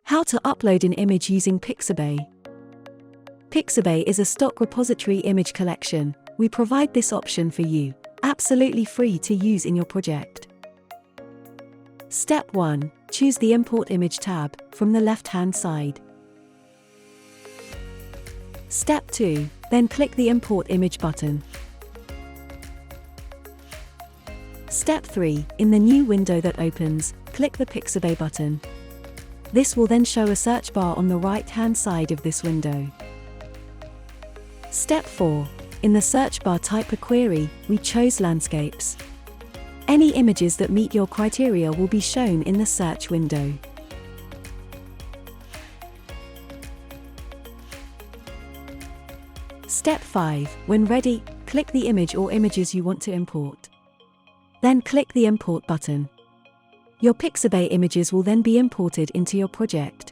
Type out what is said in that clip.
How to upload an image using Pixabay. Pixabay is a stock repository image collection. We provide this option for you, absolutely free to use in your project. Step 1. Choose the Import Image tab from the left-hand side. Step 2. Then click the Import Image button. Step 3. In the new window that opens, click the Pixabay button. This will then show a search bar on the right-hand side of this window. Step 4. In the search bar, type a query. We chose landscapes. Any images that meet your criteria will be shown in the search window. Step 5. When ready, click the image or images you want to import. Then click the Import button. Your Pixabay images will then be imported into your project.